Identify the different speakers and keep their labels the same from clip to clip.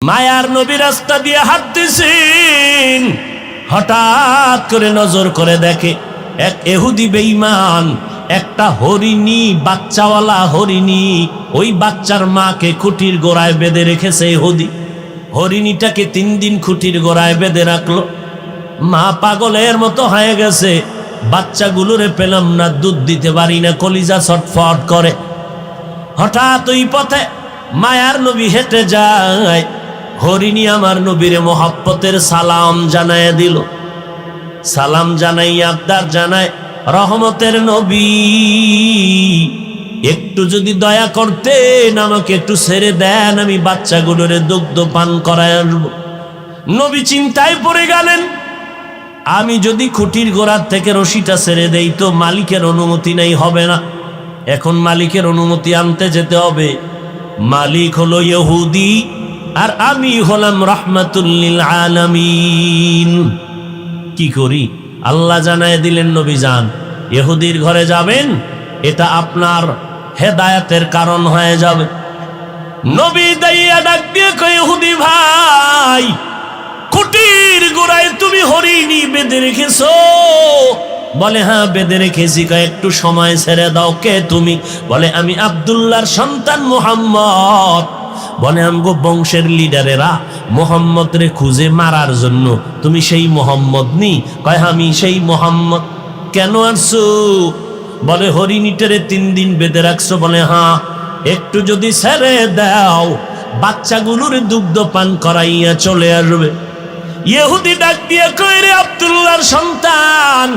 Speaker 1: মায়ার নবী রাস্তা দিয়ে হাঁটতেছেন, হঠাৎ করে নজর করে দেখে এক ইহুদি বেঈমান একটা হরিণী, বাচ্চাওয়ালা হরিণী, ওই বাচ্চার মাকে খুঁটির গোড়ায় বেঁধে রেখেছে ইহুদি। হরিণীটাকে 3 দিন খুঁটির গোড়ায় বেঁধে রাখলো। মা পাগলের মতো হয়ে গেছে, বাচ্চাগুলোরে পেলাম না, দুধ দিতে পারি না, কলিজা ছটফট করে। হঠাৎ ওই পথে মায়ার নবী হেঁটে যায়, হরিণী আমার নবীরে মোহাব্বতের সালাম জানায় দিল। সালাম জানাই আবদার জানায়, রহমতের নবী একটু যদি দয়া করতেন, আমাকে একটু ছেড়ে দেন, আমি বাচ্চাগুলোরে দুগ্ধ পান করায় আসবো। নবী চিন্তায় পড়ে গেলেন, আমি যদি খুঁটির গোড়ার থেকে রশিটা ছেড়ে দেই তো মালিকের অনুমতি নেই, হবে না। এখন মালিকের অনুমতি আনতে যেতে হবে। মালিক হলো ইহুদি আর আমি হলাম রাহমাতুল লিল আলামিন। কি করি? আল্লাহ জানায় দিলেন, নবী যান, ইহুদির ঘরে যাবেন, এটা আপনার হেদায়েতের কারণ হয়ে যাবে। নবী দাইয়া ডাক দিয়ে কয়, ইহুদি ভাই, খুঁটির গোড়ায় তুমি হরিণী বেঁধে রেখেছো? বলে হ্যাঁ বেঁধে রেখেছি। কয় একটু সময় ছেড়ে দাও। কে তুমি? বলে আমি আব্দুল্লাহর সন্তান মুহাম্মদ। বলে আমগো বংশের লিডারেরা মোহাম্মদ রে খুঁজে মারার জন্য, তুমি সেই মোহাম্মদ নি? কয় আমি সেই মোহাম্মদ। কেন আসছো? বলে হরিণীটারে 3 দিন বেঁধে রাখছো। বলে হ্যাঁ, একটু যদি ছেড়ে দাও বাচ্চাগুলোর দুগ্ধ পান করাইয়া চলে আসবে। ইহুদি ডাক দিয়ে কয়, রে আব্দুল্লাহর সন্তান,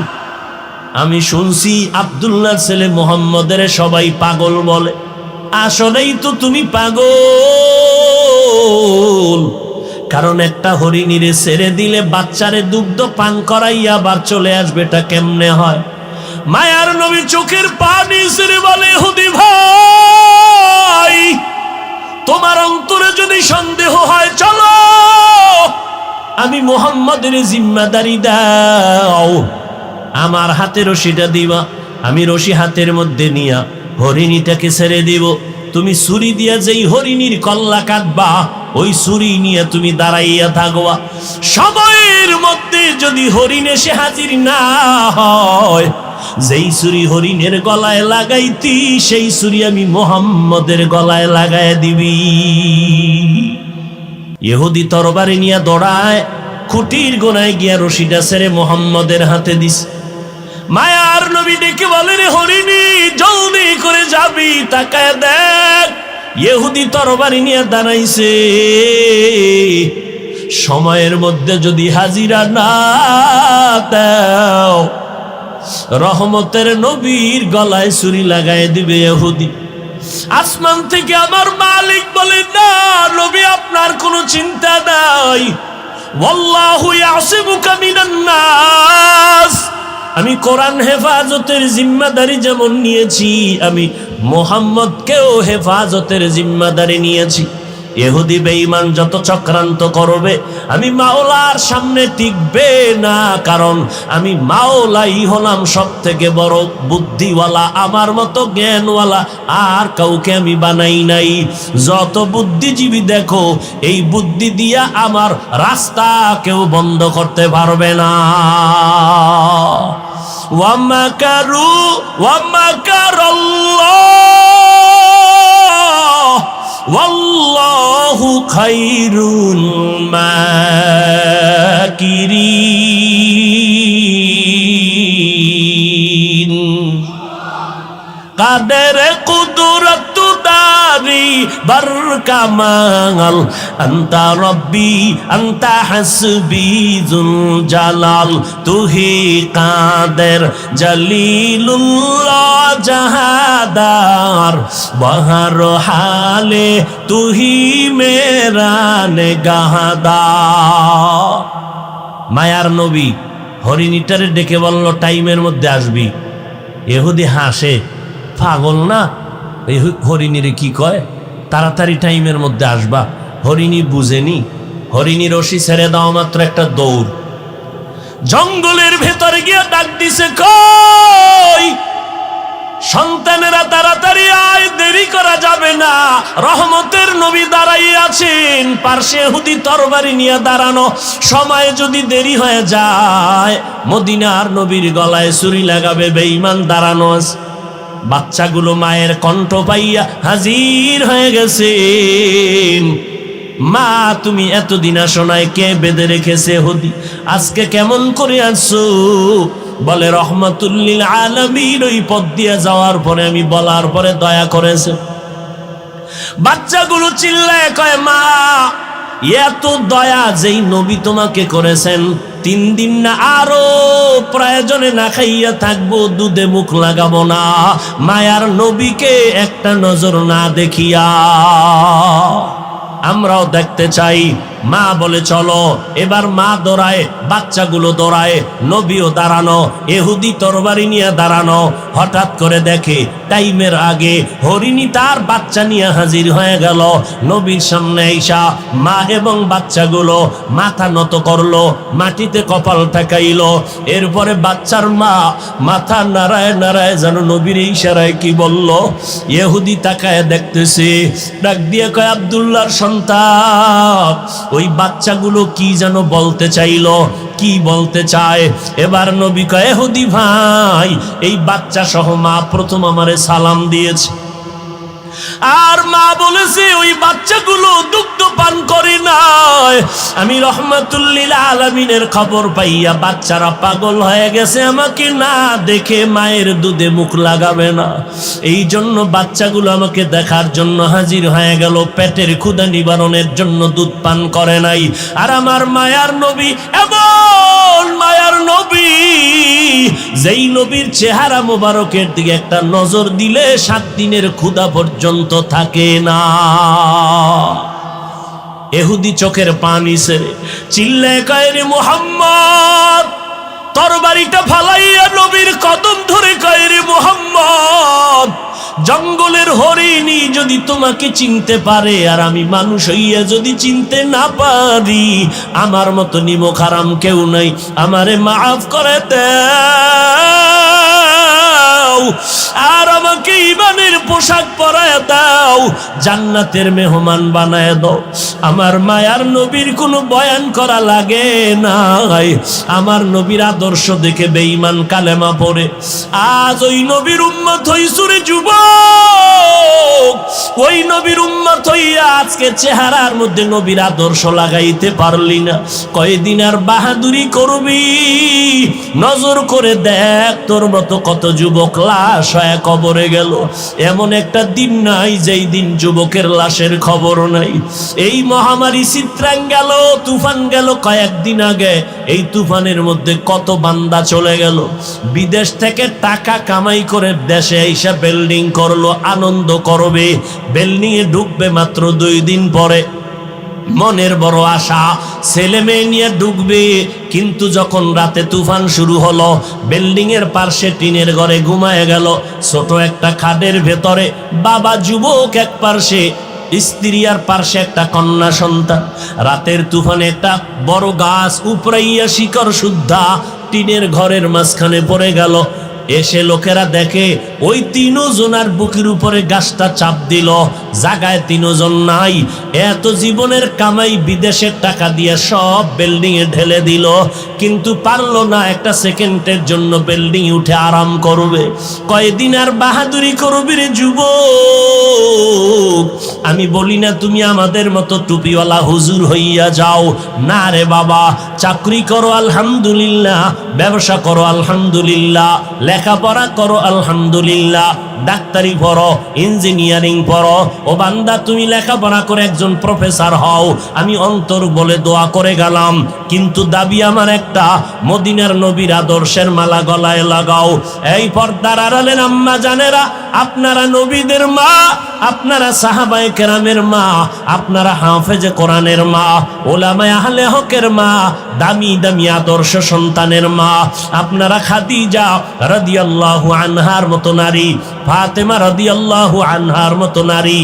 Speaker 1: আমি শুনছি আব্দুল্লাহর ছেলে মুহাম্মদের সবাই পাগল বলে, আসলেই তো তুমি পাগল। কারণ একটা হরিণীরে ছেড়ে দিলে বাচ্চারে দুগ্ধ পান করাইয়া আবার চলে আসবে, এটা কেমনে হয়? মায়ার নবী চোখের পানি ছেড়ে বলে, ইহুদি ভাই, তোমার অন্তরে যদি সন্দেহ হয় চলো, আমি মুহাম্মদের জিম্মাদারি দাও, আমার হাতে রশিটা দিবা, আমি রশি হাতের মধ্যে নিয়া হরিণীটাকে ছেড়ে দিব। তুমি ছুরি দিয়া যেই হরিণীর কল্লা কাটবা, ওই ছুরি নিয়ে তুমি দাঁড়াইয়া থাকবা। সময়ের মধ্যে যদি হরিণ এসে হাজির না হয়, যেই ছুরি হরিণের গলায় লাগাইতি, সেই ছুরি আমি মুহাম্মদের গলায় লাগায় দিবি। ইহুদি তরবারি নিয়ে দৌড়ায়, খুঁটির গোড়ায় গিয়া রশিটা ছেড়ে মুহাম্মদের হাতে দিস। মায়ার নবী ডেকে বলে, রে হরিণী, জলদি করে যাবি, তাকায় দেখ ইহুদি তরবারি নিয়ে দাঁড়াইছে। সময়ের মধ্যে যদি হাজিরা না দাও, রহমতের নবীর গলায় ছুরি লাগায় দিবে ইহুদি। আসমান থেকে আমার মালিক বলে, না নবী, আপনার কোনো চিন্তা নাই, ওয়াল্লাহু ইয়াসিমুকা মিনান নাস। আমি কোরআন হেফাজতের জিম্মাদারি যেমন নিয়েছি, আমি মুহাম্মদকেও হেফাজতের জিম্মাদারি নিয়েছি। ইহুদি বেঈমান যত চক্রান্ত করবে, আমি মাওলার সামনে টিকবে না, কারণ আমি মাওলাই হলাম সব থেকে বড় বুদ্ধিওয়ালা। আমার মতো জ্ঞানওয়ালা আর কাউকে আমি বানাই নাই। যত বুদ্ধিজীবী দেখো, এই বুদ্ধি দিয়া আমার রাস্তা কেউ বন্ধ করতে পারবে না। ওয়ামাকারু ওয়ামাকারাল্লাহ ওয়াল্লাহু খায়রুল মাকিরিন। কাদের কুদরত দারি বরকামাল, আনতা রব্বি আনতা হাসবি যুল জালাল, তুহি কাদের জলিলুল্লাহ জাহাদার, বহর হালে তুহি মেরা নেগাহদার। মায়ার নবী হরিণীটারে ডেকে বলল, টাইমের মধ্যে আসবি। ইহুদি হাসে, পাগল না, এই হরিণীরে কি কয়, তাড়াতাড়ি টাইমের মধ্যে আসবা। হরিণী বুঝেনি, হরিণী রশি ছেড়ে দেওয়া মাত্র একটা দৌড়, জঙ্গলের ভেতরে গিয়ে ডাক দিছে, কই সন্তানেরা তাড়াতাড়ি আয়, দেরি করা যাবে না। রহমতের নবী দাঁড়াই আছেন, পার্শ্বে ইহুদি তরবারি নিয়ে দাঁড়ানো। সময় যদি দেরি হয়ে যায় মদিনার নবীর গলায় ছুরি লাগাবে বেঈমান দাঁড়ানো আছে। বাচ্চাগুলো মায়ের কণ্ঠ পাইয়া হাজির হয়ে গেছেন। মা তুমি এতদিন আসো নাই, কে বেঁধে রেখেছে ইহুদি? আজকে কেমন করে আসছো? বলে রহমাতুল্লিল আলামিন ওই পথ দিয়ে যাওয়ার পরে আমি বলার পরে দয়া করেছে। বাচ্চাগুলো চিল্লায় কয় মা এত দয়া যেই নবী তোমাকে করেছেন, 3 দিন না আরো প্রয়োজনে না খাইয়া থাকবো, দুধে মুখ লাগাবো না, মায়ার নবীকে একটা নজর না দেখিয়া। আমরাও দেখতে চাই। মা বলে চলো। এবার মা দৌড়ায়, বাচ্চাগুলো দৌড়ায়, নবীও দাঁড়ানো, ইহুদি তরবারি নিয়ে দাঁড়ানো। হঠাৎ করে দেখে টাইমের আগে হরিণী তার বাচ্চা নিয়ে হাজির হয়ে গেল নবীর সামনে। আইসা মা এবং বাচ্চাগুলো মাথা নত করলো, মাটিতে কপাল ঠেকাইল। এরপরে বাচ্চার মা মাথা নাড়ায় নাড়ায় যেন নবীর ইশারায় কি বলল। ইহুদি তাকায় দেখতেছে, ডাক দিয়ে কয় আব্দুল্লাহর সন্তান। ওই বাচ্চাগুলো কি যেন বলতে চাইলো, কি বলতে চায়। এবার নবী কয় ইহুদি ভাই, এই বাচ্চা সহ মা প্রথম আমারে সালাম দিয়েছে। আর মা বলেছে ওই বাচ্চাগুলো দুগ্ধ পান করে নাই। আমি রহমাতুল্লিল আলামিনের খবর পাইয়া বাচ্চারা পাগল হয়ে গেছে, আমাকে না দেখে মায়ের দুধে মুখ লাগাবে না। এই জন্য বাচ্চাগুলো আমাকে দেখার জন্য হাজির হয়ে গেল, পেটের ক্ষুধা নিবারণের জন্য দুধ পান করে নাই। আর আমার মায়ার নবী এমন মায়ার নবী, যেই নবীর চেহারা মোবারকের দিকে একটা নজর দিলে 7 দিনের ক্ষুধা পর্যন্ত থাকে না। ইহুদি চোখের পানি ছেড়ে চিল্লায় কয় রে মুহাম্মদ, তরবারিটা ফালাইয়া নবীর কদম ধরে কয় রে মুহাম্মদ, জঙ্গলের হরিণী যদি তোমাকে চিনতে পারে আর আমি মানুষ হইয়া যদি চিনতে না পারি, আমার মতো নিমক হারাম কেউ নাই, আমারে মাফ করে দাও আর আমাকে ঈমানের পোশাক পরায় দাও, জান্নাতের মেহমান বানায় দাও। আমার মায়ার নবীর কোনো বয়ান করা লাগে নাই। আমার নবীর আদর্শ দেখে বেঈমান কালেমা পড়ে। আজ ওই নবীর উম্মত হইছু রে যুবক, ওই নবীর উম্মত হইয়া আজকে চেহারার মধ্যে নবীর আদর্শ লাগাইতে পারলি না। কয়দিন আর বাহাদুরি করবি? নজর করে দেখ তোর মতো কত যুবক লাশ হয়ে কবরে গেল। এমন একটা দিন নাই যেই দিন যুবকের লাশের খবর নাই। এই মহামারী চিত্রাং গেল, তুফান গেল কয়েকদিন আগে, এই তুফানের মধ্যে কত বান্দা চলে গেল। বিদেশ থেকে টাকা কামাই করে দেশে এসে বিল্ডিং করলো, আনন্দ করবে, বিল্ডিং এ ঢুকবে মাত্র 2 দিন পরে। মনের বড় আশা, ছেলে মেয়ে নিয়ে ঢুকবে, কিন্তু যখন রাতে তুফান শুরু হলো, বিল্ডিং এর পাশে টিনের ঘরে ঘুমায় গেল। ছোট একটা খাটের ভেতরে বাবা যুবক এক পাশে, স্ত্রী আর পাশে একটা কন্যা সন্তান। রাতের তুফানে একটা বড় গাছ উপরাইয়া শিকড় শুদ্ধা টিনের ঘরের মাঝখানে পড়ে গেল। এসে লোকেরা দেখে ওই 3 জনের বুকের উপরে গাছটা চাপ দিল, জায়গায় 3 জন নাই। এত জীবনের কামাই বিদেশের টাকা দিয়ে সব বিল্ডিং এ ঢেলে দিল, কিন্তু পারলো না একটা সেকেন্ডের জন্য বিল্ডিং উঠে আরাম করবে। কয়দিন আর বাহাদুরি করবি রে যুবক? আমি বলি না তুমি আমাদের মতো টুপিওয়ালা হুজুর হইয়া যাও, না রে বাবা। চাকরি করো আলহামদুলিল্লাহ, ব্যবসা করো আলহামদুলিল্লাহ, লেখাপড়া করো আলহামদুলিল্লাহ, ডাক্তারি পড়ো, ইঞ্জিনিয়ারিং পড়ো। ও বান্দা তুমি লেখাপড়া করে একজন প্রফেসর হও, আমি অন্তর বলে দোয়া করে গেলাম। কিন্তু দাবি আমার একটা, মদিনার নবীর আদর্শের মালা গলায় লাগাও। এই পর্দার আড়ালের আম্মা জানেরা, আপনারা নবীদের মা, আপনারা সাহাবায়ে কেরামের মা, আপনারা হাফেজে কোরআনের মা, ওলামায়ে আহলে হকের মা, দামি দামি আদর্শ সন্তানের মা। আপনারা খাদিজা রাদিয়াল্লাহু আনহার মতো নারী, ফাতেমা রাদিয়াল্লাহু আনহার মতো নারী,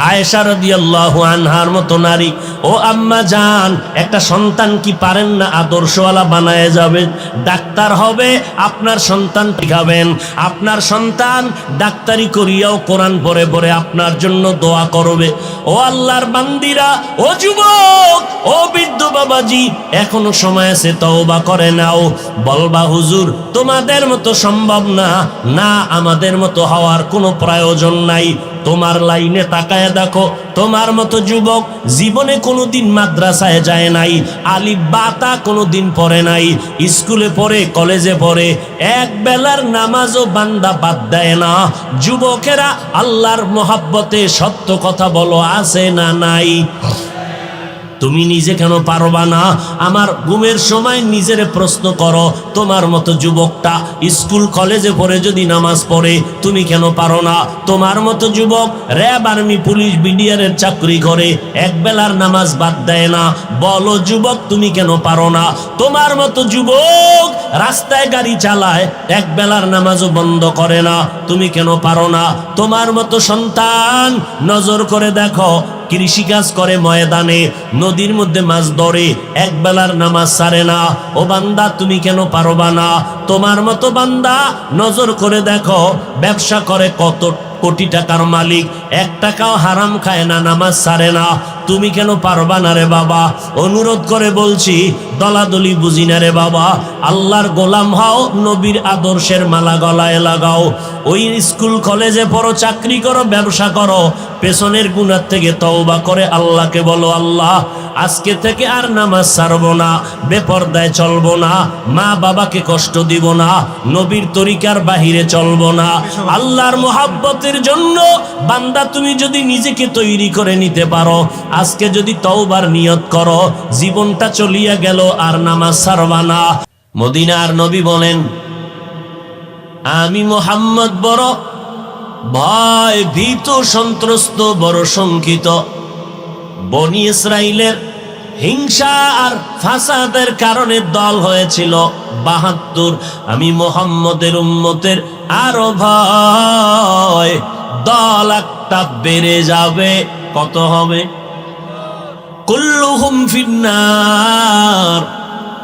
Speaker 1: আয়েশা রাদিয়াল্লাহু আনহার মতো নারী, ও আম্মা জান, একটা সন্তান কি পারেন না আদর্শওয়ালা বানায় যাবেন? ডাক্তার হবে, আপনার সন্তান শিখাবেন, আপনার সন্তান ডাক্তারি করিয়াও কোরআন পড়ে পড়ে আপনার জন্য দোয়া করবে। ও আল্লাহর বান্দিরা, ও যুবক, ও বৃদ্ধ বাবাজি, এখনো সময় আছে, তওবা করে নাও। বলবা হুজুর তোমাদের মতো সম্ভব না। না, আমাদের মতো হওয়ার কোনো প্রয়োজন নাই। তোমার লাইনে তাকায় দেখো, তোমার মতো যুবক জীবনে কোনোদিন মাদ্রাসায় যায় নাই, আলিফ বাতা কোনোদিন পড়ে নাই, স্কুলে পড়ে, কলেজে পড়ে, এক বেলার নামাজও বান্দা বাদ দেয় না। যুবকেরা আল্লাহর মহাব্বতে সত্য কথা বলো, আছে না নাই? তুমি নিজে কেন পারবা না? আমার ঘুমের সময় নিজেরে প্রশ্ন করো, তোমার মতো যুবকটা স্কুল কলেজে পড়ে যদি নামাজ পড়ে, তুমি কেন পারো না? তোমার মতো যুবক র্যাব, আর্মি, পুলিশ, বিডিআরের চাকরি করে, এক বেলার নামাজ বাদ দেয় না, বলো যুবক তুমি কেন পারো না? তোমার মতো যুবক রাস্তায় গাড়ি চালায়, এক বেলার নামাজও বন্ধ করে না, তুমি কেন পারো না? তোমার মতো সন্তান নজর করে দেখো, কৃষিকাজ করে, ময়দানে নদীর মধ্যে মাছ ধরে, এক বেলার নামাজ ছাড়ে না, ও বান্দা তুমি কেন পারবা না? তোমার মতো বান্দা নজর করে দেখো, ব্যবসা করে, কত কোটি টাকার মালিক, এক টাকাও হারাম খায় না, নামাজ ছাড়ে না, তুমি কেন পারবা না রে বাবা? অনুরোধ করে বলছি, দলাদলি বুঝি না রে বাবা, আল্লাহর গোলাম হও, নবীর আদর্শের মালা গলায় লাগাও। ওই স্কুল কলেজে পড়ো, চাকরি করো, ব্যবসা করো, পেছনের গুনাহ থেকে তওবা করে আল্লাহকে বলো, আল্লাহ আজকে থেকে আর নামাজ ছাড়বো না, বেপরদায় চলবো না, মা বাবাকে কষ্ট দিব না, নবীর তরিকার বাহিরে চলবো না। আল্লাহর মোহাব্বতের জন্য বান্দা তুমি যদি নিজেকে তৈরি করে নিতে পারো, আজকে যদি তওবার নিয়ত করো, জীবনটা চলিয়া গেল, আর নামাজ ছাড়বা না। মদিনার নবী বলেন, আমি মুহাম্মদ বড় ভয় ভীত, সন্ত্রস্ত, বড় শঙ্কিত। বনি ইসরাইলের হিংসা আর ফাসাদের কারণে দল হয়েছিল ৭২। আমি মুহাম্মদের উম্মতের আরো ভয়, দল একটা বেড়ে যাবে। কত হবে? কুল্লুহুম ফিন্নার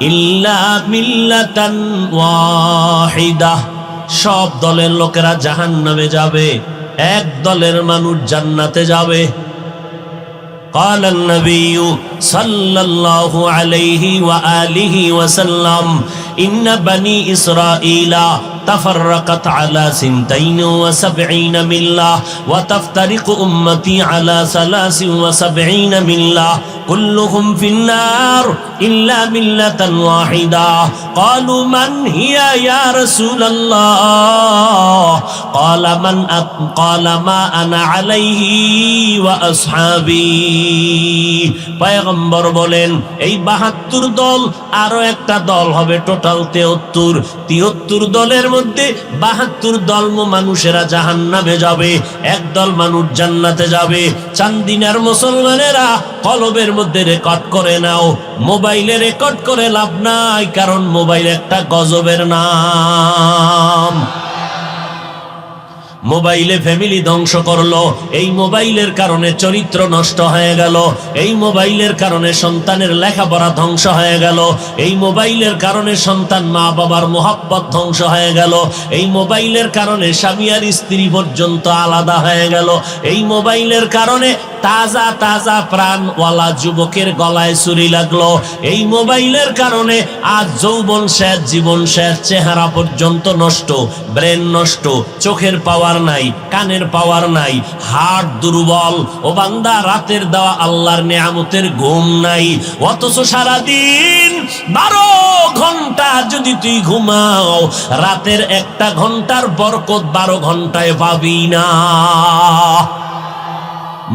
Speaker 1: ইল্লা মিল্লাতান ওয়াহিদা। সব দলের লোকেরা জাহান্নামে যাবে, এক দলের মানুষ জান্নাতে যাবে। قال النبي صلى الله عليه وآله وسلم إن بني إسرائيل تفرقت على 72 ملة وتفترق أمتي على 73 ملة كلهم في النار إلا ملة واحدة قالوا من هي يا رسول الله قال ما أنا عليه وأصحابي পয়গম্বর বলেন, এই ৭২ দল আরো একটা দল হবে, টোটাল ৭৩ দলের মধ্যে ৭২ দল মানুষেরা জাহান্নামে যাবে, একদল মানুষ জান্নাতে যাবে। চান্দিনার মুসলমানেরা কলবের মধ্যে রেকর্ড করে নাও, মোবাইলে রেকর্ড করে লাভ নাই, কারণ মোবাইল একটা গজবের নাম। মোবাইলে ফ্যামিলি ধ্বংস করলো, এই মোবাইলের কারণে চরিত্র নষ্ট হয়ে গেল, এই মোবাইলের কারণে সন্তানের লেখাপড়া ধ্বংস হয়ে গেল, এই মোবাইলের কারণে সন্তান মা বাবার মোহাব্বত ধ্বংস হয়ে গেল, এই মোবাইলের কারণে স্বামী আর স্ত্রী পর্যন্ত আলাদা হয়ে গেল, এই মোবাইলের কারণে তাজা তাজা প্রাণওয়ালা যুবকের গলায় ছুরি লাগলো, এই মোবাইলের কারণে আজ যৌবন শেষ, জীবন শেষ, চেহারা পর্যন্ত নষ্ট, ব্রেন নষ্ট, চোখের পাওয়ার নাই, কানের পাওয়ার নাই, হার্ট দুর্বল। ও বান্দা, রাতের দেওয়া আল্লাহর নেয়ামতের ঘুম নাই, অথচ সারাদিন 12 ঘন্টা যদি তুই ঘুমাও, রাতের 1টা ঘন্টার বরকত 12 ঘন্টায় পাবি না।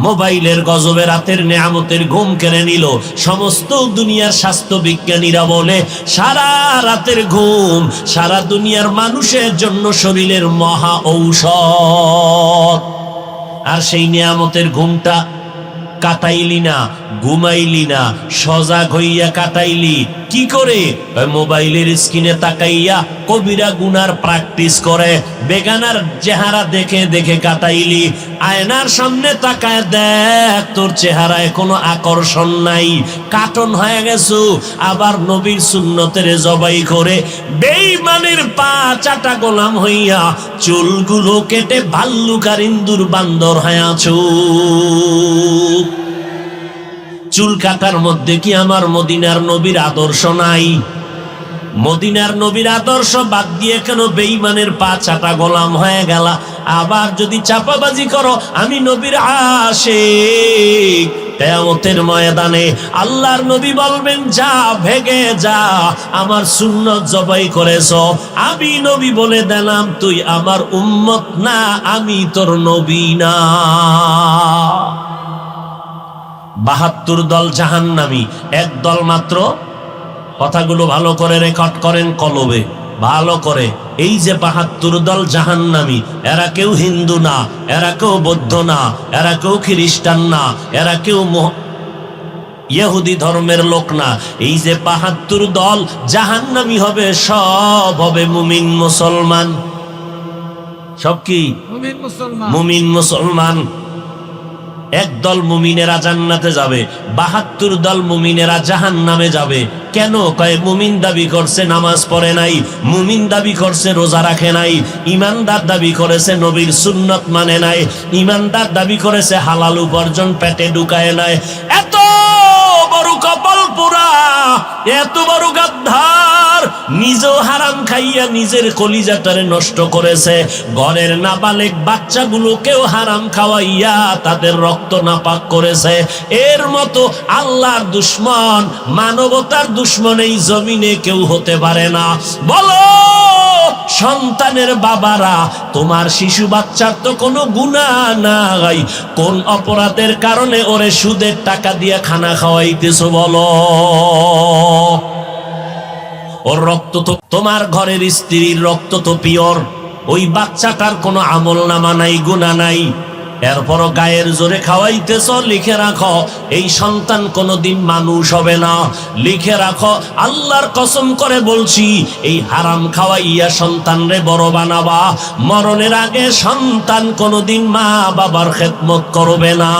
Speaker 1: মোবাইলের গজবে রাতের নেয়ামতের ঘুম কেড়ে নিল। সমস্ত দুনিয়ার স্বাস্থ্য বিজ্ঞানীরা বলে, সারা রাতের ঘুম সারা দুনিয়ার মানুষের জন্য শরীরের মহা ঔষধ। আর সেই নেয়ামতের ঘুমটা কাটাইলি না, ঘুমাইলি না, সজাগ হইয়া কাটাইলি, কি করে? মোবাইলের স্ক্রিনে তাকাইয়া কবিরা গুনার প্র্যাকটিস করে। বেগানার চেহারা দেখে দেখে কাটাইলি, আয়নার সামনে তাকায় দেখ তোর চেহারায় কোনো আকর্ষণ নাই, কাটন হয়ে গেছো। আবার নবীর সুন্নতের জবাই করে বেঈমানের পা চাটা গোলাম হইয়া চুলগুলো কেটে ভাল্লুক আর ইন্দুর বান্দর হয়ে আছো। চুল কাটার মধ্যে কি আমার মদিনার নবীর আদর্শ নাই? মদিনার নবীর আদর্শ বাদ দিয়ে কেন বেঈমানের পা চাটা গোলাম হয়ে গেলা? আবার যদি চাপাবাজি করো আমি নবীর আশিক, কিয়ামতের ময়দানে আল্লাহর নবী বলবেন যা ভেগে যা, আমার সুন্নত জবাই করেছো। আমি নবী বলে দিলাম তুই আমার উম্মত না, আমি তোর নবী না। ৭২ দল জাহান্নামী, এক দল মাত্র। কথাগুলো ভালো করে রেকর্ড করেন কলবে, ভালো করে। এই যে ৭২ দল জাহান্নামী, এরা কেউ হিন্দু না, এরা কেউ বৌদ্ধ না, এরা কেউ খ্রিস্টান না, এরা কেউ ইহুদি ধর্মের লোক না। এই যে ৭২ দল জাহান্নামী হবে, সব হবে মুমিন মুসলমান। সব কি? মুমিন মুসলমান। একদল মুমিনেরা জান্নাতে যাবে, ৭২ দল মুমিনেরা জাহান্নামে যাবে। কেন? কয় মুমিন দাবি করছে নামাজ পড়ে নাই, মুমিন দাবি করছে রোজা রাখে নাই, ইমানদার দাবি করেছে নবীর সুন্নত মানে নাই, ইমানদার দাবি করেছে হালাল উপার্জন পেটে ঢুকায় নাই। এত বড় কপাল পোড়া, এত বড় গাদ্দার, নিজেও হারাম খাইয়া নিজের কলিজাটারে নষ্ট করেছে, ঘরের নাবালেক বাচ্চাগুলোকেও হারাম খাওয়াইয়া তাদের রক্ত নাপাক করেছে। এর মতো আল্লাহর দুশ্মন, মানবতার দুশ্মন এই জমিনে কেউ হতে পারে না। বলো সন্তানের বাবারা, তোমার শিশু বাচ্চার তো কোনো গুনাহ নাই, কোন অপরাধের কারণে ওরে সুদের টাকা দিয়ে খানা খাওয়াইতেছো? বলো। ওর রক্ত তো, তোমার ঘরের স্ত্রীর রক্ত তো পিওর, ওই বাচ্চাটার কোনো আমল নামা নাই, গুনাহ নাই, এরপরও গায়ের জোরে খাওয়াইতেছ। লিখে রাখো এই সন্তান কোনোদিন মানুষ হবে না। লিখে রাখো, আল্লাহর কসম করে বলছি, এই হারাম খাওয়াইয়া সন্তানরে বড় বানাবা, মরণের আগে সন্তান কোনোদিন মা বাবার খেদমত করবে না।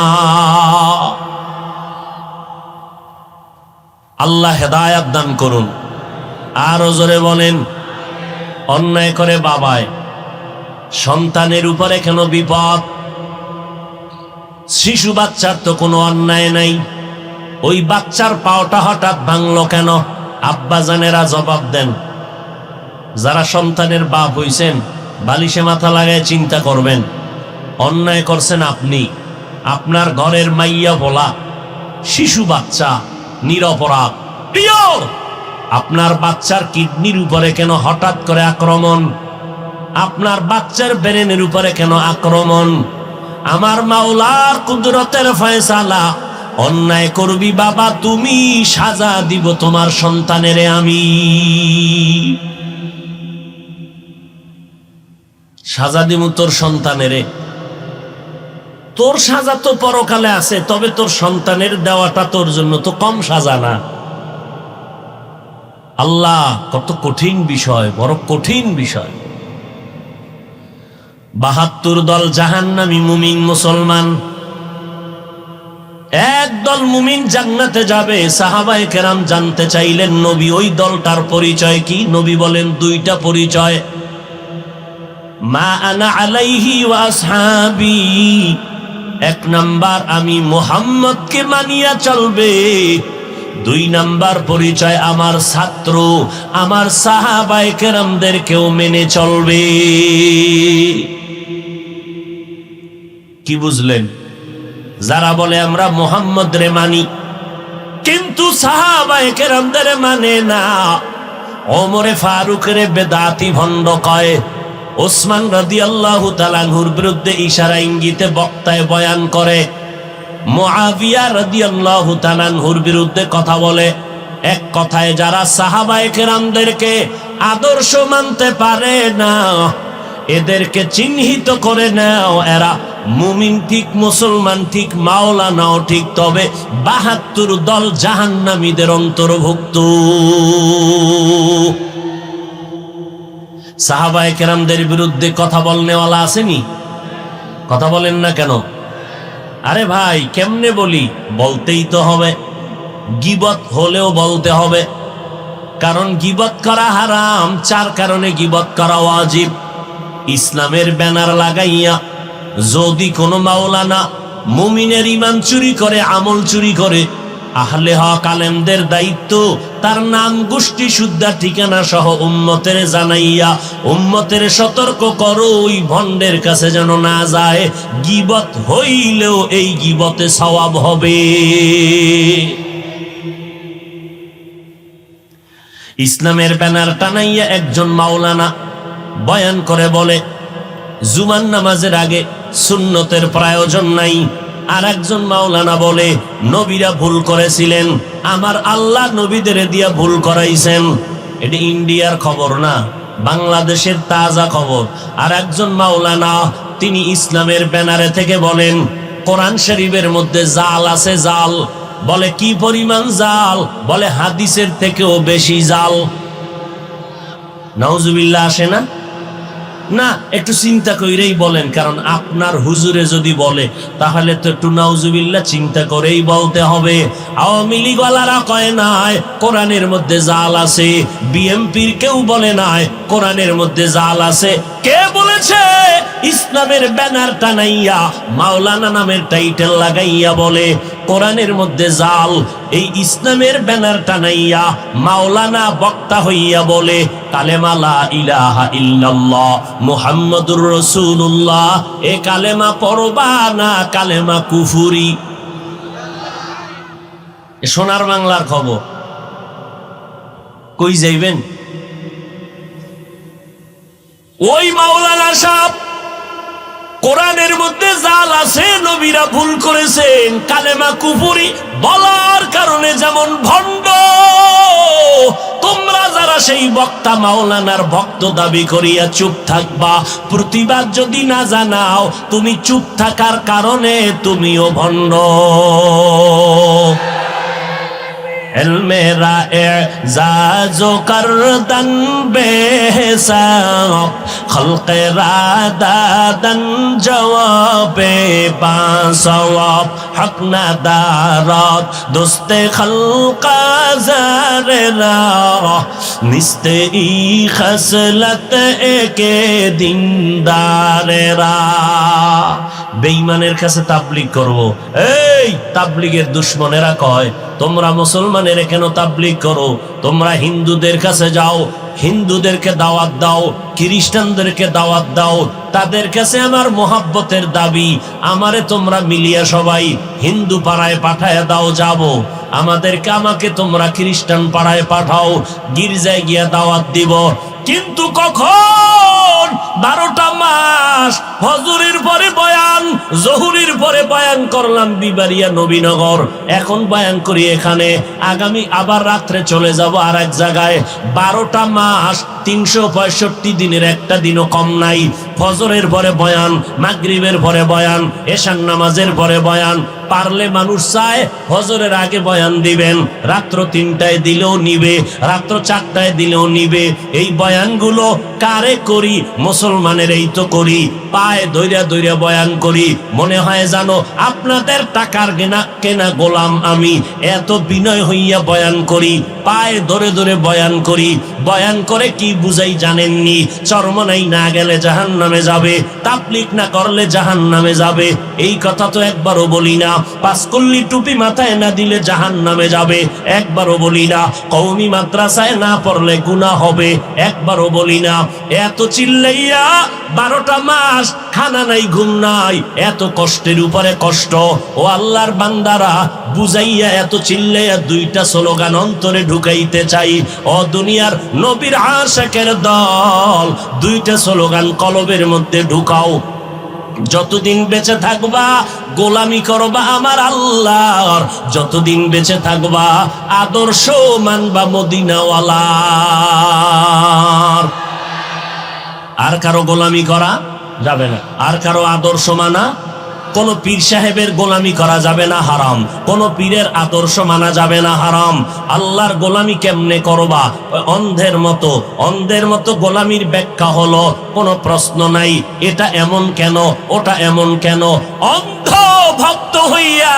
Speaker 1: আল্লাহ হেদায়াত দান করুন। আরো জোরে বলেন। অন্যায় করে বাবায়, সন্তানের উপরে কেন বিপদ? শিশু বাচ্চার তো কোনো অন্যায় নাই, ওই বাচ্চার পাওটা হঠাৎ ভাঙলো কেন? আব্বাজানেরা জবাব দেন। যারা সন্তানের বাপ হইছেন, বালিশে মাথা লাগায় চিন্তা করবেন, অন্যায় করছেন আপনি। আপনার ঘরের মাইয়া বলা শিশু বাচ্চা নিরপরাধ, পিওর। আপনার বাচ্চার কিডনির উপরে কেন হঠাৎ করে আক্রমণ? আপনার বাচ্চার ব্রেনের উপরে কেন আক্রমণ? আমার মাওলার কুদরতের ফয়সালা। অন্যায় করবি বাবা তুমি, সাজা দিব তোমার সন্তানেরে আমি। সাজা দিব তোর সন্তানেরে। তোর সাজা তো পরকালে আছে, তবে তোর সন্তানের দেওয়াটা তোর জন্য তো কম সাজা না। আল্লাহ, কত কঠিন বিষয়, বড় কঠিন বিষয়। ৭২ দল জাহান্নামী, মুমিন মুসলমান। একদল মুমিন জান্নাতে যাবে। সাহাবায়ে কেরাম জানতে চাইলেন নবী ওই দলটার পরিচয় কি? নবী বলেন দুইটা পরিচয়। মা আনা আলাইহি ওয়া আসহাবি, এক নাম্বার আমি মুহাম্মদকে মানিয়া চলবে। ২ নাম্বার পরিচয় আমার ছাত্র, আমার সাহাবায়ে কেরামদেরকেও মেনে চলবে। কি বুঝলেন? যারা বলে আমরা মুহাম্মদ রে মানি কিন্তু সাহাবায়ে কেরামদের মানে না, ওমরে ফারুক রে বেদাতি ভণ্ড কয়, ওসমান রাদিয়াল্লাহু তাআলা আনহুর বিরুদ্ধে ইশারা ইঙ্গিতে বক্তায় বয়ান করে, মুআবিয়া রাদিয়াল্লাহু তাআলা আনহুর বিরুদ্ধে কথা বলে। এক কথায় যারা সাহাবায়ে কেরামদেরকে আদর্শ মানতে পারে না, এদেরকে চিহ্নিত করে নাও, এরা মুমিন ঠিক, মুসলমান ঠিক, মাওলানাও ঠিক, তবে ৭২ দল জাহান্নামীদের অন্তর্ভুক্ত। সাহাবায়ে কেরামদের বিরুদ্ধে কথা বলনেওয়ালা আসেনি? কথা বলেন না কেন? আরে ভাই কেমনে বলি, বলতেই তো হবে। গীবত হলেও বলতে হবে, কারণ গীবত করা হারাম। 4 কারণে গীবত করা ওয়াজিব। ইসলামের ব্যানার লাগাইয়া যদি কোনো মাওলানা মুমিনের ঈমান চুরি করে, আমল চুরি করে, আহলে হক আলেমদের দায়িত্ব তার নাম, গোষ্ঠী, শুদ্ধা, ঠিকানা সহ উম্মতের জানাইয়া উম্মতের সতর্ক করো, ওই ভণ্ডের কাছে যেন না যায়। গীবত হইলেও এই গীবতে সওয়াব হবে। ইসলামের ব্যানার টানাইয়া একজন মাওলানা বয়ান করে বলে, জুমার নামাজের আগে সুন্নতের প্রয়োজন নাই। আর একজন মাওলানা বলে, নবীরা ভুল করেছিলেন, আমার আল্লাহ নবীদের দিয়া ভুল করাইছেন। এটা ইন্ডিয়ার খবর না, বাংলাদেশের তাজা খবর। আর একজন মাওলানা তিনি ইসলামের ব্যানারে থেকে বলেন, কোরআন শরীফের মধ্যে জাল আছে, জাল। বলে কি পরিমাণ জাল? বলে হাদিসের থেকেও বেশি জাল। নাউজুবিল্লাহ আসে না? না, একটু চিন্তা করেই বলেন, কারণ আপনার হুজুরে যদি বলে তাহলে তো একটু নাউজুবিল্লাহ চিন্তা করেই বলতে হবে। আওয়ামী লীগ ওয়ালারা কয় নাই কোরআনের মধ্যে জাল আছে, বিএমপির কেউ বলে নাই কোরআনের মধ্যে জাল আছে। কে বলেছে? ইসলামের ব্যানার টানাইয়া মাওলানা নামের টাইটেল লাগাইয়া বলে কোরআনের মধ্যে জাল। এই ইসলামের ব্যানার টানাইয়া মাওলানা বক্তা হইয়া বলে কালেমা লা ইলাহা ইল্লাল্লাহ মুহাম্মাদুর রাসূলুল্লাহ। এ কালেমা পড়বা না কালেমা কুফরি। সোনার বাংলার খবর। কই যাইবেন? ওই মাওলানা সাহেব কোরআনের মধ্যে জাল আছে, নবীরা ভুল করেছেন, কালেমা কুফরি বলার কারণে যেমন ভণ্ড, তোমরা যারা সেই বক্তা মাওলানার ভক্ত দাবি করিয়া চুপ থাকবা, প্রতিবাদ যদি না জানাও, তুমি চুপ থাকার কারণে তুমিও ভণ্ড। মেরা এজাজো করদন বেহিসাব খলকে রাদাদন জওয়াবে বাসওয়াব হক নাদারাত দোস্তে খলকা জারেরা নিস্তে ই খসলত একে দিনদারেরা। বেঈমানের কাছে তাবলীগ করব। এই তাবলীগের দুশমনেরা কয় তোমরা মুসলমানের কেন তাবলীগ করো? তোমরা হিন্দুদের কাছে যাও, হিন্দুদেরকে দাওয়াত দাও, খ্রিস্টানদেরকে দাওয়াত দাও, তাদের কাছে আমার মোহাব্বতের দাবি। আমারে তোমরা মিলিয়া সবাই হিন্দু পাড়ায় পাঠায় দাও, যাব। আমাকে তোমরা খ্রিস্টান পাড়ায় পাঠাও, গির্জায় গিয়া দাওয়াত দিব। কিন্তু কখন? 12টা মাস ফজরের পরে বয়ান, জহুরের পরে বয়ান করলাম বিবাড়িয়া নবীনগর, এখন বয়ান করি এখানে, আগামী আবার রাত্রে চলে যাব আর এক জায়গায়। 12টা মাস 365 দিনের একটা দিনও কম নাই। ফজরের পরে বয়ান, মাগরিবের পরে বয়ান, এশার নামাজের পরে বয়ান। পারলে মানুষ চায় ফজরের আগে বয়ান দিবেন, রাত্র 3টায় দিলেও নিবে, রাত্র 4টায় দিলেও নিবে। এই বয়ানগুলো কারে করি? মুসলমানের এই তো করি, পায়ে দইরা দইরা বয়ান করি। মনে হয় জানো আপনাদের টাকার কেনা গোলাম আমি, এত বিনয় হইয়া বয়ান করি, পায়ে ধরে ধরে বয়ান করি। বয়ান করে কি বুঝাই জানেননি? চরমনাই না গেলে জাহান্নামে যাবে, তাবলীগ না করলে জাহান্নামে যাবে। এই কথা তো একবারও বলি না। পাঁচকল্লি টুপি মাথায় না দিলে জাহান্নামে যাবে, একবারও বলি না। কওমি মাদ্রাসায় না পড়লে গুনাহ হবে, একবারও বলি না। এত চিল্লাইয়া 12টা মাস খানা নাই, ঘুম নাই, এত কষ্টের উপরে কষ্ট। ও আল্লাহর বান্দারা, বুঝাইয়া এত চিল্লাইয়া 2টা স্লোগান অন্তরে ঢুকাইতে চাই। ও দুনিয়ার নবীর আশিকের দল, 2টা স্লোগান কলবের মধ্যে ঢুকাও। যতদিন বেঁচে থাকবা গোলামি করবা আমার আল্লাহর, যতদিন বেঁচে থাকবা আদর্শ মানবা মদিনাওয়ালার। আর কারো গোলামি করা যাবে না, আর কারো আদর্শ মানা, কোন পীর সাহেবের গোলামি করা যাবে না, হারাম। কোন পীরের আদর্শ মানা যাবে না, হারাম। আল্লাহর গোলামি কেমনে করবা? অন্ধের মতো, অন্ধের মতো গোলামির ব্যাখ্যা হলো কোনো প্রশ্ন নাই, এটা এমন কেন, ওটা এমন কেন। অন্ধ ভক্ত হইয়া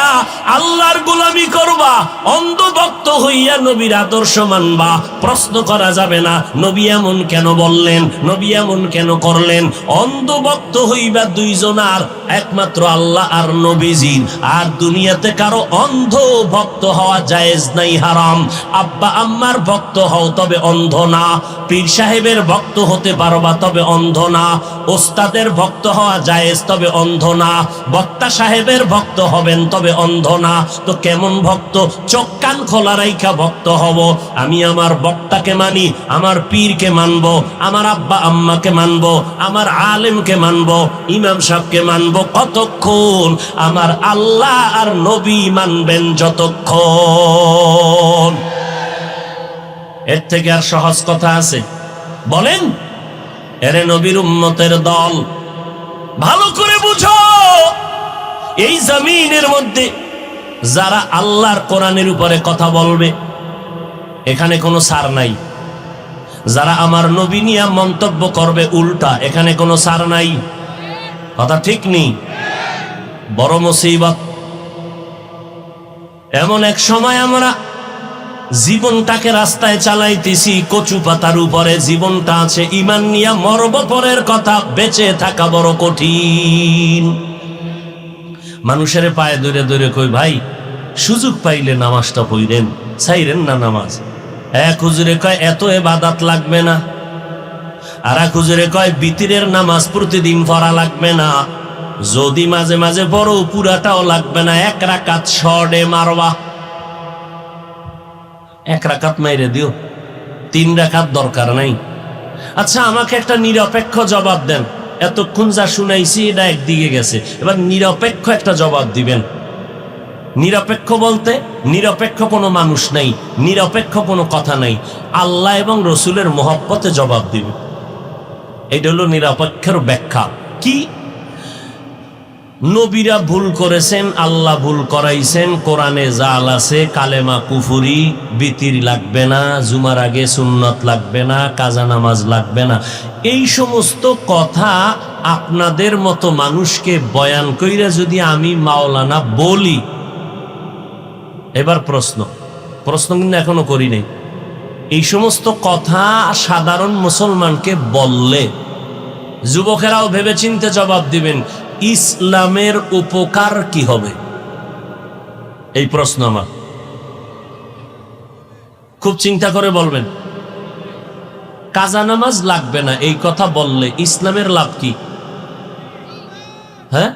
Speaker 1: আল্লাহর গোলামি করবা, অন্ধ ভক্ত হইয়া নবীর আদর্শ মানবা, প্রশ্ন করা যাবে না নবী এমন কেন বললেন, নবী এমন কেন করলেন। অন্ধ ভক্ত হইবা দুইজনার, একমাত্র আল্লাহ আর নবীজির। আর দুনিয়াতে কারো অন্ধ ভক্ত হওয়া জায়েজ নাই, হারাম। আব্বা আম্মার ভক্ত হও, তবে অন্ধ না। পীর সাহেবের ভক্ত হতে পারবা, তবে অন্ধ না। ওস্তাদের ভক্ত হওয়া জায়েজ, তবে অন্ধ না। বক্তা সাহেবের ভক্ত হবেন, তবে অন্ধ না। তো কেমন ভক্ত? চোখ কান খোলা রাইখা ভক্ত হব। আমি আমার বক্তাকে মানি, আমার পীরকে মানব, আমার আব্বা আম্মাকে মানব, আমার আলেমকে মানব, ইমাম সাহেবকে মানব। কতক্ষণ? আমার আল্লাহ আর নবী মানবেন যতক্ষণ। এর থেকে আর সহজ কথা আছে? বলেন। এরে নবীর উম্মতের দল, ভালো করে বুঝো, এই জমিনের মধ্যে যারা আল্লাহর কোরআনের উপরে কথা বলবে, এখানে কোনো ছাড় নাই। যারা আমার নবী নিয়ে মন্তব্য করবে উল্টা, এখানে কোনো ছাড় নাই। কথা ঠিক নেই? বড় মুসিবত। এমন এক সময় আমরা জীবনটাকে রাস্তায় চালাইতেছি, কচু পাতার উপরে জীবনটা আছে, ঈমান নিয়া মরব, পরের কথা, বেঁচে থাকা বড় কঠিন। মানুষের পায়ে ধরে ধরে কই, ভাই সুযোগ পাইলে নামাজটা পড়েন, চাইরেন না নামাজ। এক হুজুরে কয় এত ইবাদত লাগবে না, আর এক হুজুরে কয় বিতিরের নামাজ প্রতিদিন পড়া লাগবে না, যদি মাঝে মাঝে পড়ো পুরাটাও লাগবে না, এক রাকাত শর্টে মারবা, এক রাকাত মাইরে দিও, 3 রাকাত দরকার নাই। আচ্ছা আমাকে একটা নিরপেক্ষ জবাব দেন, এতক্ষণ যা শুনাইছি এটা একদিকে গেছে, এবার নিরপেক্ষ একটা জবাব দিবেন। নিরপেক্ষ বলতে নিরপেক্ষ কোনো মানুষ নাই, নিরপেক্ষ কোনো কথা নাই, আল্লাহ এবং রসুলের মহব্বতে জবাব দিবে। এটা হলো নিরপেক্ষের ব্যাখ্যা। কি? নবীরা ভুল করেছেন, আল্লাহ ভুল করাইছেন, কোরআনে জাল আছে, কালেমা কুফুরি, বিতির লাগবে না, জুমার আগে সুন্নত লাগবে না, কাজা নামাজ লাগবে না। এই সমস্ত কথা আপনাদের মতো মানুষকে বয়ান কইরা যদি আমি মাওলানা বলি, এবার প্রশ্ন কিন্তু এখনো করি নাই, এই সমস্ত কথা সাধারণ মুসলমানকে বললে যুবকেরাও ভেবেচিন্তে জবাব দিবেন, ইসলামের উপকার কি হবে? এই প্রশ্ন আমার, খুব চিন্তা করে বলবেন। কাজা নামাজ লাগবে না এই কথা বললে ইসলামের লাভ কি? হ্যাঁ,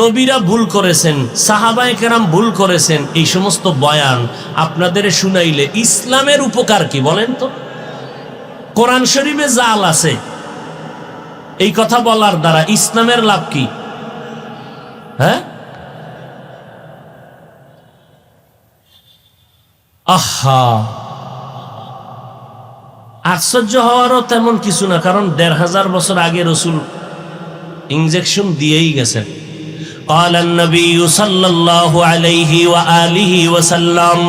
Speaker 1: নবীরা ভুল করেছেন, সাহাবায়ে কেরাম ভুল করেছেন, এই সমস্ত বয়ান আপনাদের শুনাইলে ইসলামের উপকার কি বলেন তো? কোরআন শরীফে জাল আছে, এই কথা বলার দ্বারা ইসলামের লাভ কি? হ্যাঁ, আহা, আশ্চর্য হওয়ারও তেমন কিছু না, কারণ 1500 বছর আগে রসুল ইনজেকশন দিয়েই গেছেন। قال النبي صلى الله عليه وآله وسلم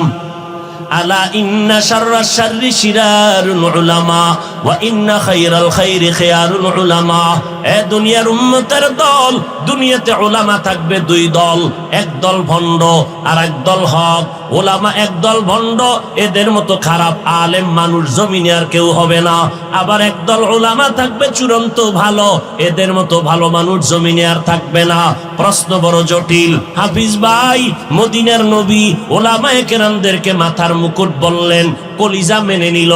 Speaker 1: ألا إن شر الشر شرار العلماء وإن خير الخير خيار العلماء। এ দুনিয়ার উম্মতের দল, দুনিয়াতে উলামা থাকবে 2 দল, এক দল ভণ্ড আর এক দল হক। উলামা এক দল ভণ্ড, এদের মতো খারাপ আলেম মানুষ জমিনে আর কেউ হবে না। আবার এক দল উলামা থাকবে চূড়ান্ত ভালো, এদের মতো ভালো মানুষ জমিনে আর থাকবে না। প্রশ্ন বড় জটিল। হাফিজ ভাই, মদিনার নবী উলামায়ে কেরামদেরকে মাথার মুকুট বললেন, কলিজা মেনে নিল,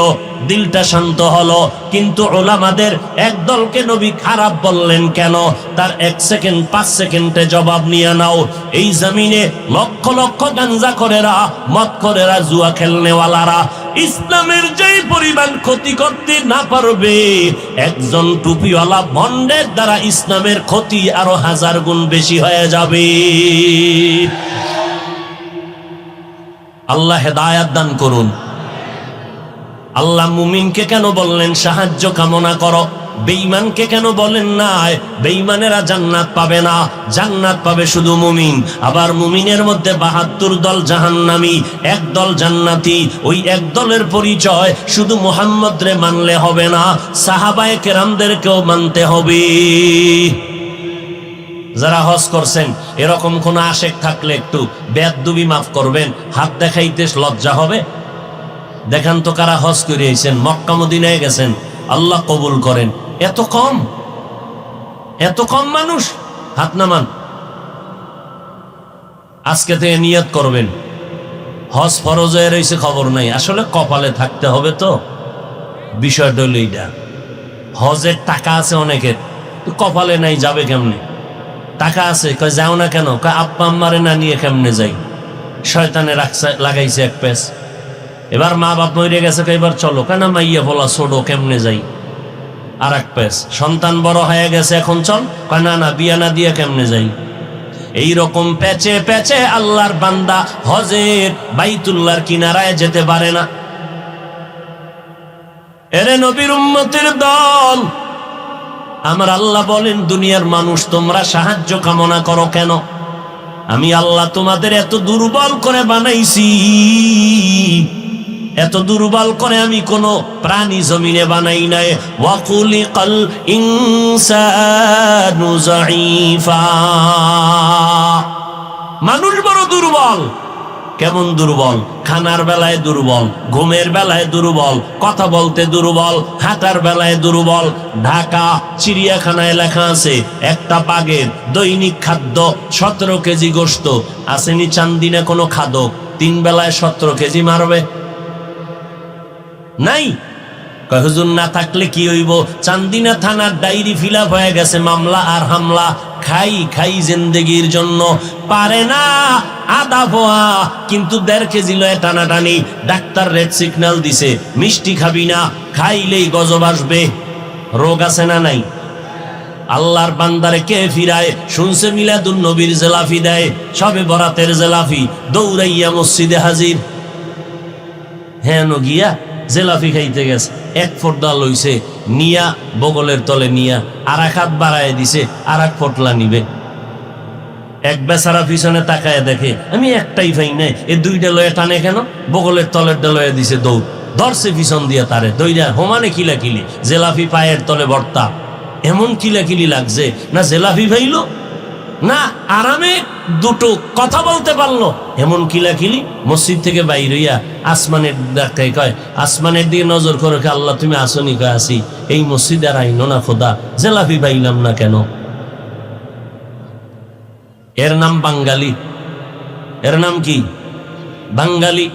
Speaker 1: দিলটা শান্ত হলো, কিন্তু উলামাদের এক দলকে নবী খারাপ বললেন কেন? তার 1 সেকেন্ড 5 সেকেন্ডে জবাব নিয়ে নাও। এই জমিনে লক্ষ লক্ষ গাঞ্জা করেরা, মদ করেরা, জুয়া খেলনেওয়ালারা ইসলামের যেই পরিমাণ ক্ষতি করতে না পারবে, একজন টুপিওয়ালা ভণ্ডের দ্বারা ইসলামের ক্ষতি আরো 1000 গুণ বেশি হয়ে যাবে। আল্লাহ হেদায়াত দান করুন। আল্লাহ মুমিনকে কেন বললেন সাহায্য কামনা করো? বেঈমানকে কেন বলেন নাই? বেঈমানেরা জান্নাত পাবে না, জান্নাত পাবে শুধু মুমিন। আবার মুমিনের মধ্যে ৭২ দল জাহান্নামী, এক দল জান্নাতি। ওই এক দলের পরিচয় শুধু মুহাম্মদ রে মানলে হবে না, সাহাবায়ে কেরামদেরকেও মানতে হবে। যারা হজ করছেন এরকম কোন আশেক থাকলে একটু বেয়াদবি মাফ করবেন, হাত দেখাইতে লজ্জা হবে। দেখান তো কারা হজ করে আইছেন, মক্কা মদিনায় গেছেন, আল্লাহ কবুল করেন। এত কম মানুষ, হাত নামান। আজকে থেকে নিয়ত করবেন, হজ ফরজ হয়ে রয়েছে খবর নাই, আসলে কপালে থাকতে হবে। তো বিষয়টা হলো এইটা, হজের টাকা আছে অনেকের, কপালে নাই, যাবে কেমনে? টাকা আছে, কয় যাও না কেন? কয় আব্বা আম্মারে না নিয়ে কেমনে যাই? শয়তানে লাগাইছে এক পেস। এবার মা বাপ মরে গেছে, এবার চলো, কেন মাইয়া বলা ছোড়ো, কেমনে যাই? আর এক পেস। সন্তান বড় হয়ে গেছে, এখন চল, কয় না বিয়া না দিয়ে কেমনে যাই? এইরকম প্যাচে প্যাচে আল্লাহর বান্দা হজের বাইতুল্লাহর কিনারায় যেতে পারে না। এরে নবীর উম্মতের দল, আমার আল্লাহ বলেন, দুনিয়ার মানুষ তোমরা সাহায্য কামনা করো কেন? আমি আল্লাহ তোমাদের এত দুর্বল করে বানাইছি, এত দুর্বল করে আমি কোন প্রাণী জমিনে বানাই নাই। ওয়াকুলিকাল ইনসানু যায়ীফা, মানুষ বড় দুর্বল। কেমন দুর্বল? খানার বেলায় দুর্বল, ঘুমের বেলায় দুর্বল, কথা বলতে দুর্বল, হাঁটার বেলায় দুর্বল। ঢাকা চিড়িয়াখানায় লেখা আছে একটা বাঘের দৈনিক খাদ্য 17 কেজি গোশত। আসেনি চান্দিনা কোনো খাদক 3 বেলায় 17 কেজি মারবে? নাই। হুজুর না থাকলে কি হইব? চান্দিনা থানার ডায়েরি ফিল আপ হয়ে গেছে, মামলা আর হামলা। খাই জিন্দেগির জন্য পারে না আদা পোয়া, কিন্তু 1.5 কেজি লয়ে টানাটানি। ডাক্তার রেড সিগন্যাল দিছে, মিষ্টি খাবি না, খাইলেই গজব আসবে। রোগ আছে না নাই? আল্লাহর বান্দারে কে ফিরায়? শুনছে মিলাদুন নবীর জেলাফি দেয়, সবে বরাতের জেলাফি, দৌড়াইয়া মসজিদে হাজির। হ্যাঁ গিয়া জেলাফি খাইতে গেছে, 1 ফোঁটা লইছে, নিয়া বগলের তলে নিয়া আর 1 হাত বাড়ায় দিছে, আর 1 ফোঁটলা নিবে। এক বেচারা পিছনে তাকায় দেখে আমি একটাই পাই নাই, এ 2টা লয়ে টানে কেন? বগলের তলের লয়ে দিছে, দৌড় ধরছে পিছন দিয়া তারে, দইরা হোমানে কিলাকিলি, জেলাফি পায়ের তলে ভর্তা। এমন কিলাকিলি লাগছে না জেলাফি ভাইলো না আরামে দুটো কথা বলতে পারলো, এমন কিলাকিলি। মসজিদ থেকে বাইর হইয়া আসমানের ডাকায় কয়, আসমানের দিকে নজর করে, আল্লাহ তুমি আসনি? কয় আসি। এই মসজিদে আর আইনো না খোদা, জেলাফি পাইলাম না কেন? এর নাম বাঙালি। এর নাম কি? বাঙালি।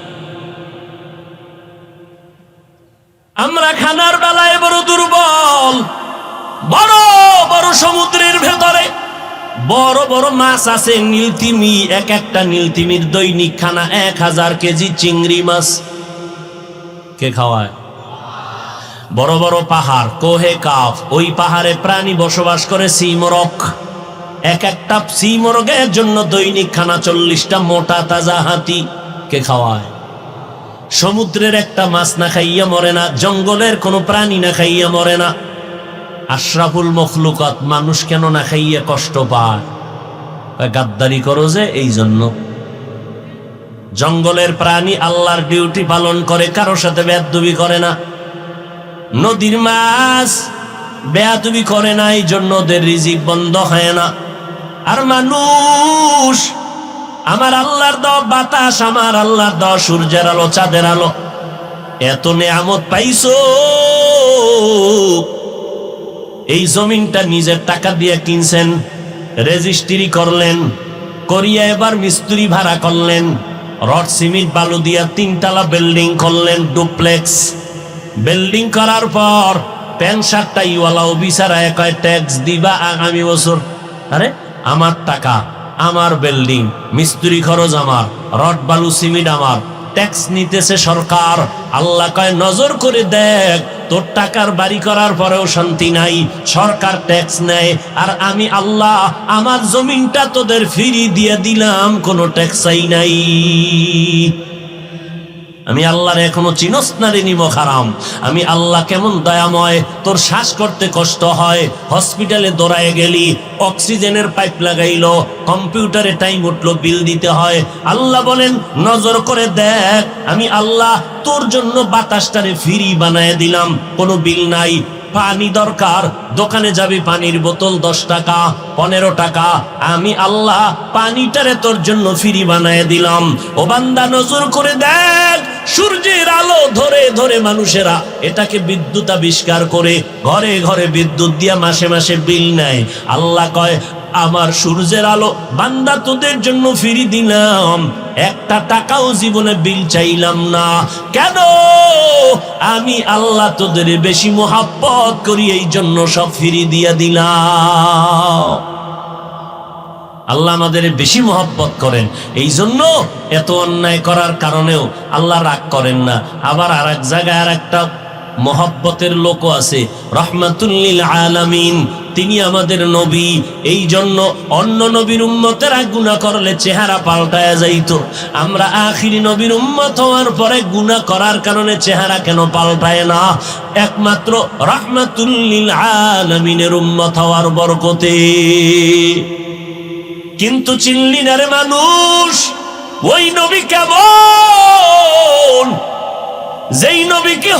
Speaker 1: আমরা খানার বেলায় বড় দুর্বল। বড় বড় সমুদ্রের ভেতরে বড় বড় মাছ আছে, নীলতিমি। একটা নীলতিমির দৈনিক খানা 1000 কেজি চিংড়ি মাছ। কে খাওয়ায়? বড় বড় পাহাড়, কোহে কাফ, ওই পাহাড়ে প্রাণী বসবাস করে, সিমরক। একটা সিমরগের জন্য দৈনিক খানা 40টা মোটা তাজা হাতি। কে খাওয়ায়? সমুদ্রের একটা মাছ না খাইয়া মরে না, জঙ্গলের কোনো প্রাণী না খাইয়া মরে না। আশরাফুল মখলুকাত মানুষ কেন না খাইয়া কষ্ট পায়? গাদ্দারি করো যে, এই জন্য। জঙ্গলের প্রাণী আল্লাহর ডিউটি পালন করে, কারোর সাথে বেয়াদবি করে না। নদীর মাছ বেয়াদবি করে না, এই জন্য ওদের রিজিক বন্ধ হয় না। আর মানুষ, আমার আল্লাহর দেওয়া বাতাস, আমার আল্লাহর দেওয়া সূর্যের আলো, চাঁদের আলো, এত নেয়ামত পাইছো। এই জমিনটা নিজের টাকা দিয়ে কিনছেন, রেজিস্ট্রি করলেন, করিয়া এবার মিস্ত্রি ভাড়া করলেন, রড সিমেন্ট বালু দিয়া 3 তলা বিল্ডিং করলেন, ডুপ্লেক্স। বিল্ডিং করার পর প্যান্ট শার্টটা ইওয়ালাও বিচারায় কয় ট্যাক্স দিবা আগামী বছর। আরে আমার টাকা, আমার বিল্ডিং, মিস্ত্রি খরচ আমার, রড বালু সিমেন্ট আমার, ট্যাক্স নিতেছে সরকার। আল্লাহ কয় নজর করে দেখ, তোর টাকার বাড়ি করার পরেও শান্তি নাই, সরকার ট্যাক্স নেয়। আর আমি আল্লাহ আমার জমিনটা তোদের ফ্রি দিয়ে দিলাম, কোনো ট্যাক্সই নাই। আমি আল্লাহর এখনো চিনস না রে নিমক হারাম। আমি আল্লাহ কেমন দয়াময়, তোর শ্বাস করতে কষ্ট হয়, হসপিটালে দৌড়ায় গেলি, অক্সিজেনের পাইপ লাগাইলো, কম্পিউটারে টাইম উঠলো, বিল দিতে হয়। আল্লাহ বলেন নজর করে দেখ, আমি আল্লাহ তোর জন্য বাতাসটারে ফ্রি বানায় দিলাম, কোনো বিল নাই। পানি দরকার, দোকানে যাবি, পানির বোতল 10 টাকা 15 টাকা, আমি আল্লাহ পানিটারে তোর জন্য ফ্রি বানায় দিলাম। ও বান্দা নজর করে দেখ, সূর্যের আলো ধরে ধরে মানুষেরা এটাকে বিদ্যুৎ আবিষ্কার করে ঘরে ঘরে বিদ্যুৎ দিয়া মাসে মাসে বিল নেয়। আল্লাহ কয় আমার সূর্যের আলো বান্দা তোদের জন্য ফ্রি দিলাম, 1 টাকাও জীবনে বিল চাইলাম না। কেন? আমি আল্লাহ তোদের বেশি মোহাব্বত করি, এই জন্য সব ফ্রি দিয়া দিলাম। আল্লাহ আমাদের বেশি মোহাব্বত করেন, এই জন্য এত অন্যায় করার কারণেও আল্লাহ রাগ করেন না। আবার আর এক জায়গায় আর একটা মোহাব্বতের লোক আছে, রাহমাতুল লিল আলামিন, তিনি আমাদের নবী। এই জন্য অন্য নবীর উম্মতেরা গুনাহ করলে চেহারা পাল্টায়া যাইতো, আমরা আখিরি নবীর উম্মত হওয়ার পরে গুনাহ করার কারণে চেহারা কেন পাল্টায় না? একমাত্র রাহমাতুল লিল আলামিনের উম্মত হওয়ার বরকতে। কিন্তু চিনলি না রে মানুষ, ওই নবী কেমন, যেই নবীকে